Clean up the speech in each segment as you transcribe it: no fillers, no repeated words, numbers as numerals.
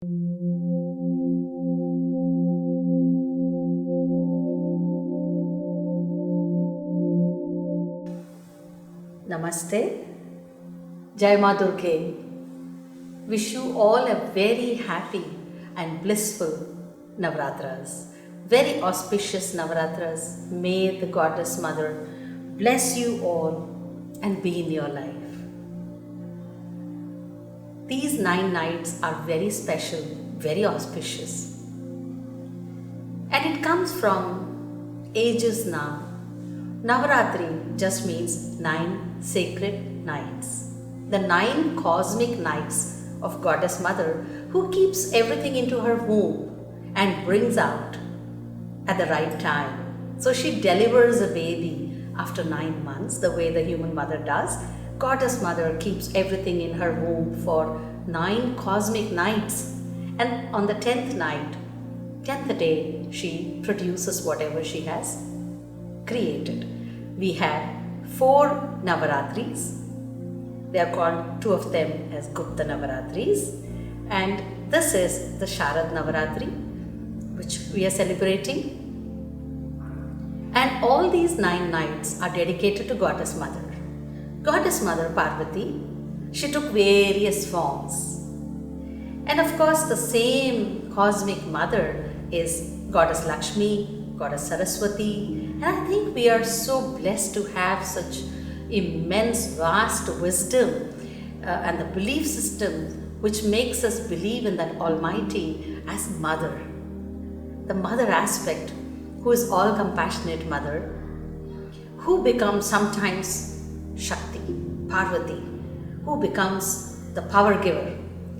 Namaste. Jai Ma Durga. Wish you all a very happy and blissful Navratras. Very auspicious Navratras. May the Goddess Mother bless you all and be in your life. These 9 nights are very special, very auspicious. And it comes from ages now. Navratri just means 9 sacred nights. The 9 cosmic nights of Goddess Mother who keeps everything into her womb and brings out at the right time. So she delivers a baby after 9 months, the way the human mother does. Goddess Mother keeps everything in her womb for 9 cosmic nights. And on the 10th night, 10th day, she produces whatever she has created. We have 4 Navaratris. They are called, 2 of them as Gupta Navaratris. And this is the Sharad Navaratri, which we are celebrating. And all these 9 nights are dedicated to Goddess Mother. Goddess Mother Parvati, she took various forms. And of course, the same cosmic mother is Goddess Lakshmi, Goddess Saraswati. And I think we are so blessed to have such immense, vast wisdom and the belief system which makes us believe in that Almighty as Mother. The Mother aspect, who is all compassionate Mother, who becomes sometimes Shakti, Parvati, who becomes the power giver,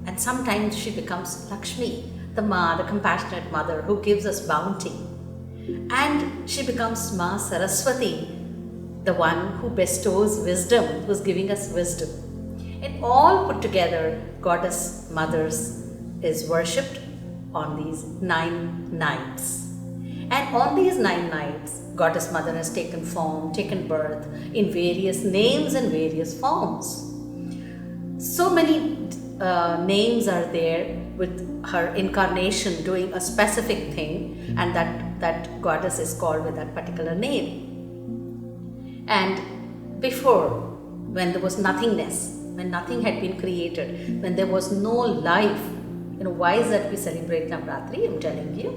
and sometimes she becomes Lakshmi, the compassionate Mother who gives us bounty. And she becomes Ma Saraswati, the one who bestows wisdom, who's giving us wisdom. And all put together, Goddess Mothers is worshipped on these 9 nights. And on these 9 nights, Goddess Mother has taken form, taken birth in various names and various forms. So many names are there with her incarnation doing a specific thing, and that goddess is called with that particular name. And before, when there was nothingness, when nothing had been created, when there was no life, why is that we celebrate Navratri? I'm telling you.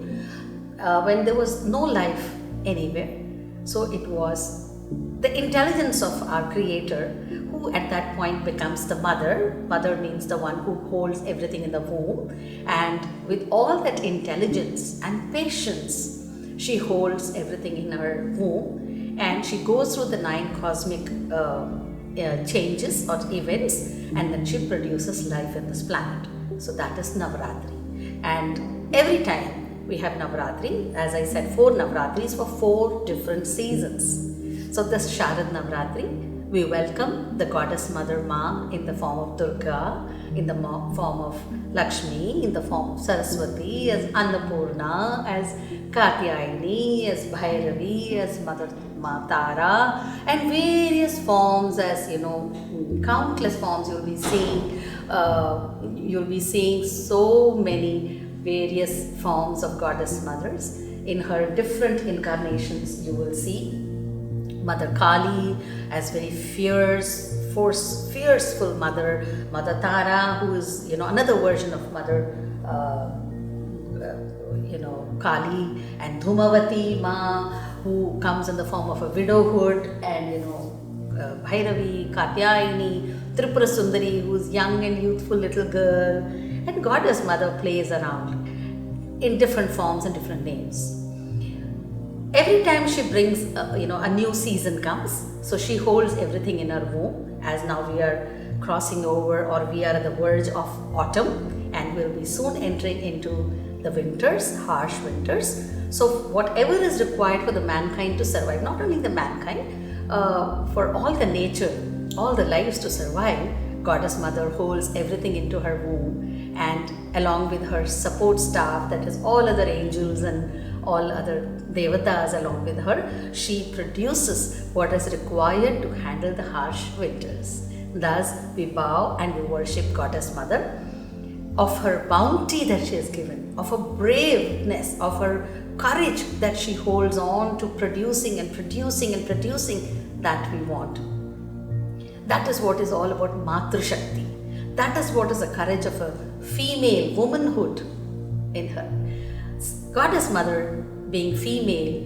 When there was no life anywhere, so it was the intelligence of our Creator who at that point becomes the mother. Mother means the one who holds everything in the womb, and with all that intelligence and patience, she holds everything in her womb, and she goes through the 9 cosmic changes or events, and then she produces life in this planet. So that is Navratri. And every time we have Navratri, as I said, 4 Navratris for 4 different seasons. So this Sharad Navratri, we welcome the Goddess Mother Ma in the form of Durga, in the form of Lakshmi, in the form of Saraswati, as Annapurna, as Katyayani, as Bhairavi, as Mother Tara, and various forms, as countless forms you'll be seeing. You'll be seeing so many various forms of Goddess Mothers. In her different incarnations, you will see Mother Kali as very fierceful Mother, Mother Tara, who is another version of Mother Kali, and Dhumavati Ma, who comes in the form of a widowhood, and Bhairavi, Katyayani, Tripura Sundari, who is young and youthful little girl, and Goddess Mother plays around in different forms and different names. Every time she brings, a new season comes, so she holds everything in her womb, as now we are crossing over, or we are at the verge of autumn, and we'll be soon entering into the winters, harsh winters. So whatever is required for the mankind to survive, not only the mankind, for all the nature, all the lives to survive, Goddess Mother holds everything into her womb, and along with her support staff, that is all other angels and all other devatas along with her, she produces what is required to handle the harsh winters. Thus, we bow and we worship Goddess Mother. of her bounty that she has given, of her braveness, of her courage that she holds on to producing and producing and producing that we want. That is what is all about Matru Shakti. That is what is the courage of a female womanhood in her. Goddess Mother being female,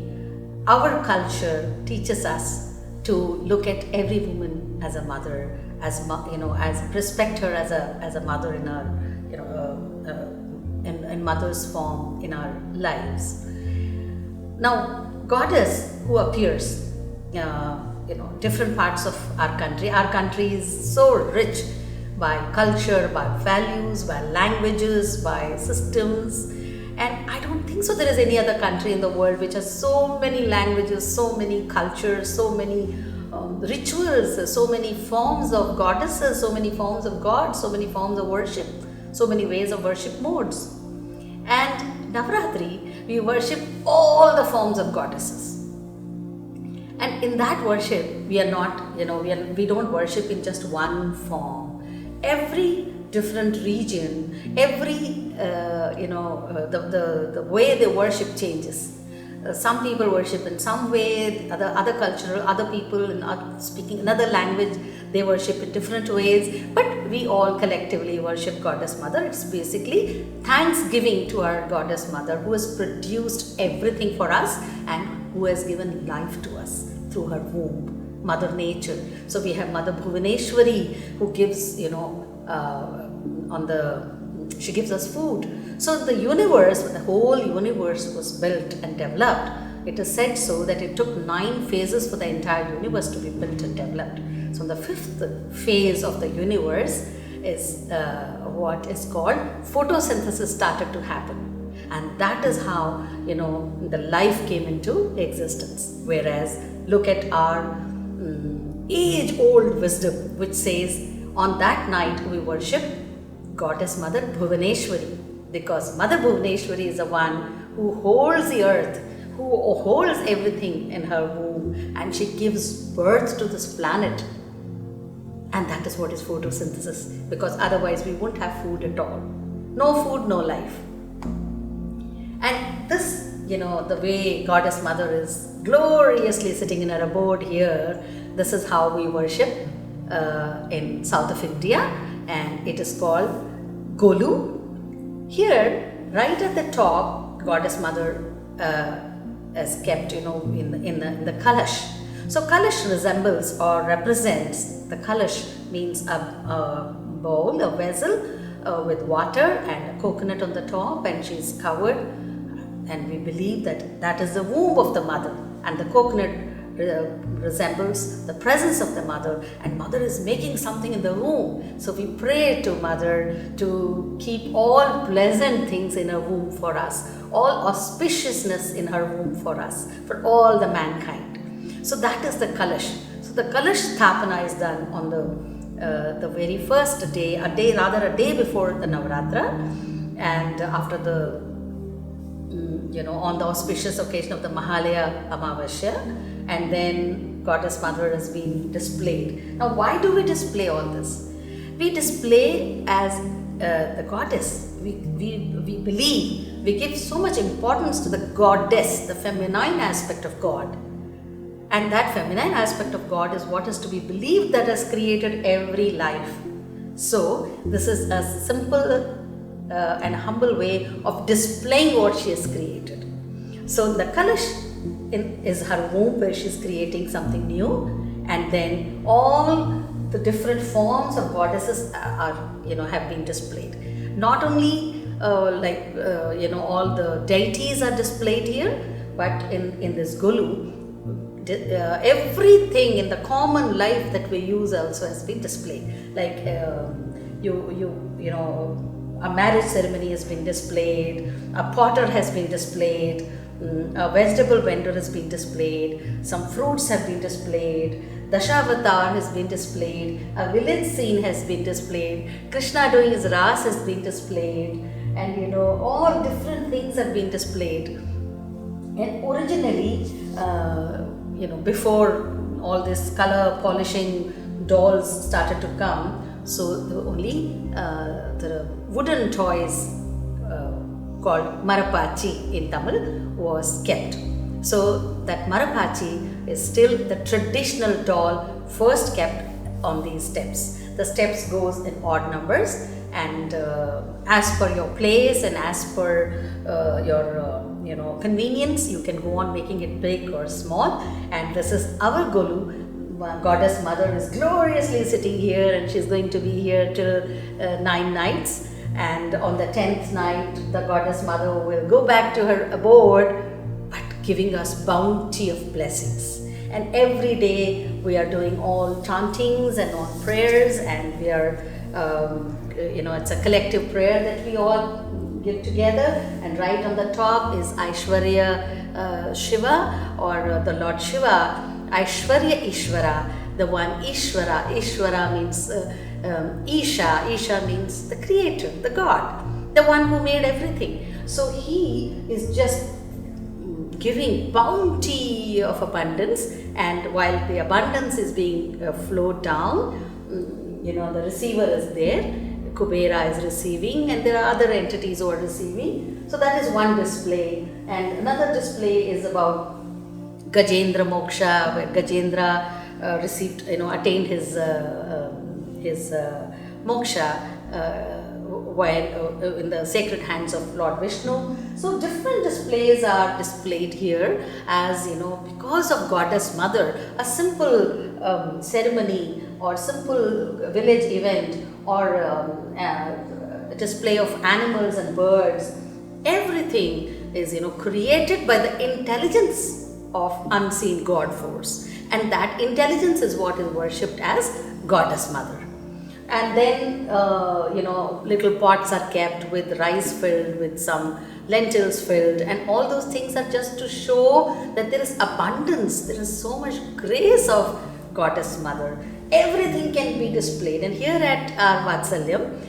our culture teaches us to look at every woman as a mother, as respect her as a mother in our in mother's form in our lives. Now, goddess who appears, different parts of our country. Our country is so rich by culture, by values, by languages, by systems. And I don't think so there is any other country in the world which has so many languages, so many cultures, so many rituals, so many forms of goddesses, so many forms of gods, so many forms of worship, so many ways of worship modes. And Navratri, we worship all the forms of goddesses. And in that worship, we are not, we don't worship in just one form. Every different region, every, the way they worship changes. Some people worship in some way, other cultural, other people speaking another language, they worship in different ways, but we all collectively worship Goddess Mother. It's basically thanksgiving to our Goddess Mother who has produced everything for us and who has given life to us through her womb, Mother Nature. So we have Mother Bhuvaneshwari who gives, she gives us food. So the universe, the whole universe was built and developed. It is said so that it took 9 phases for the entire universe to be built and developed. So the 5th phase of the universe is what is called photosynthesis started to happen. And that is how, the life came into existence. Whereas look at our age-old wisdom which says on that night we worship Goddess Mother Bhuvaneshwari, because Mother Bhuvaneshwari is the one who holds the earth, who holds everything in her womb, and she gives birth to this planet. And that is what is photosynthesis, because otherwise we won't have food at all. No food, no life. And this, the way Goddess Mother is gloriously sitting in her abode here, this is how we worship in south of India, and it is called Golu. Here, right at the top, Goddess Mother is kept, in the Kalash. So Kalash resembles or represents, the Kalash means a bowl, a vessel with water and a coconut on the top, and she is covered, and we believe that that is the womb of the mother, and the coconut resembles the presence of the mother, and mother is making something in the womb. So we pray to mother to keep all pleasant things in her womb for us, all auspiciousness in her womb for us, for all the mankind. So that is the Kalash. So the Kalash Sthapana is done on the very first day, a day before the Navratra, and after the on the auspicious occasion of the Mahalaya Amavasya, and then Goddess Mother has been displayed. Now, why do we display all this? We display as the goddess. We believe, we give so much importance to the goddess, the feminine aspect of God. And that feminine aspect of God is what is to be believed that has created every life. So, this is a simple and humble way of displaying what she has created. So the Kalash is her womb where she is creating something new, and then all the different forms of goddesses are have been displayed. Not only all the deities are displayed here, but in this Golu, everything in the common life that we use also has been displayed. Like a marriage ceremony has been displayed, a potter has been displayed, a vegetable vendor has been displayed, some fruits have been displayed, Dashavatar has been displayed, a village scene has been displayed, Krishna doing his ras has been displayed, and all different things have been displayed. And originally, before all this color polishing dolls started to come, So the wooden toys called Marapachi in Tamil was kept. So that Marapachi is still the traditional doll first kept on these steps. The steps goes in odd numbers, and as per your place and as per your convenience, you can go on making it big or small. And this is our Golu. Goddess Mother is gloriously sitting here, and she's going to be here till 9 nights. And on the 10th night, the Goddess Mother will go back to her abode, but giving us bounty of blessings. And every day we are doing all chantings and all prayers, and we are, it's a collective prayer that we all give together. And right on the top is Aishwarya Shiva, or the Lord Shiva. Aishwarya Ishvara, the one Ishvara. Ishvara means Isha. Isha means the creator, the God, the one who made everything. So he is just giving bounty of abundance, and while the abundance is being flowed down, the receiver is there. Kubera is receiving, and there are other entities who are receiving. So that is one display. And another display is about Gajendra Moksha, where Gajendra attained his moksha while in the sacred hands of Lord Vishnu. So different displays are displayed here, as because of Goddess Mother, a simple ceremony or simple village event or a display of animals and birds, everything is created by the intelligence of unseen God force, and that intelligence is what is worshipped as Goddess Mother. And then little pots are kept with rice filled, with some lentils filled, and all those things are just to show that there is abundance, there is so much grace of Goddess Mother. Everything can be displayed. And here at our Vatsalyam,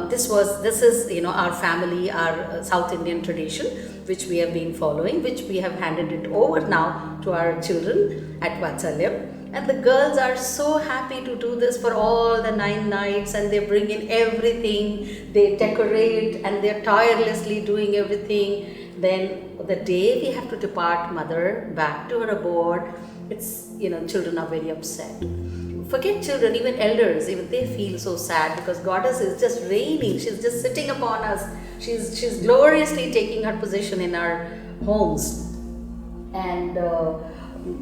this is our family, our South Indian tradition, which we have been following, which we have handed it over now to our children at Vatsalyam. And the girls are so happy to do this for all the 9 nights, and they bring in everything, they decorate, and they're tirelessly doing everything. Then the day we have to depart Mother back to her abode, it's, children are very upset. Forget children, even elders, even they feel so sad, because Goddess is just reigning. She's just sitting upon us. She's gloriously taking her position in our homes. And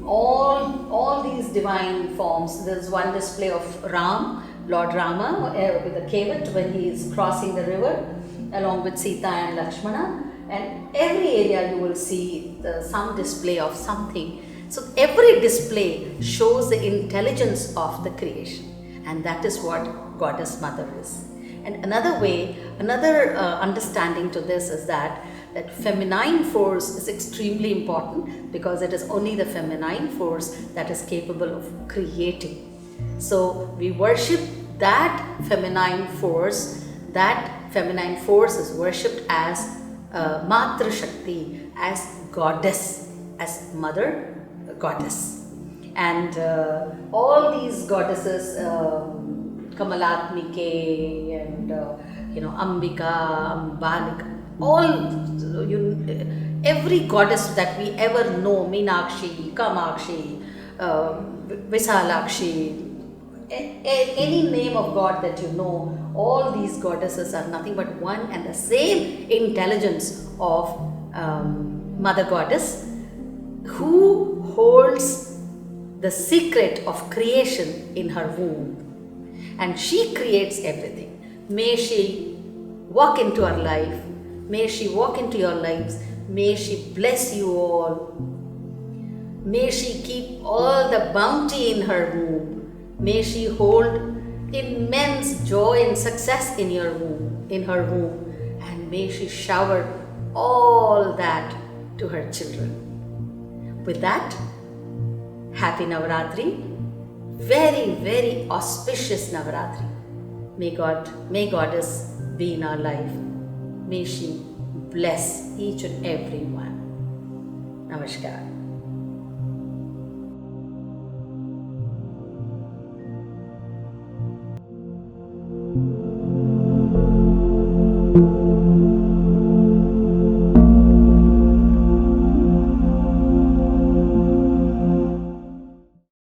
all these divine forms. There's one display of Ram, Lord Rama, with the kevat when he is crossing the river, along with Sita and Lakshmana. And every area you will see some display of something. So every display shows the intelligence of the creation, and that is what Goddess Mother is. And another understanding to this is that feminine force is extremely important, because it is only the feminine force that is capable of creating. So we worship that feminine force. That feminine force is worshipped as Matra Shakti, as goddess, as mother goddess. And all these goddesses, Kamalatmike and Ambika, Ambalika, every goddess that we ever know, Meenakshi, Kamakshi, Visalakshi, any name of God that you know, all these goddesses are nothing but one and the same intelligence of Mother Goddess, who holds the secret of creation in her womb. And she creates everything. May she walk into our life. May she walk into your lives. May she bless you all. May she keep all the bounty in her womb. May she hold immense joy and success in her womb. And may she shower all that to her children. With that, happy Navratri. Very, very auspicious Navratri. May Goddess be in our life. May she bless each and every one. Namaskar.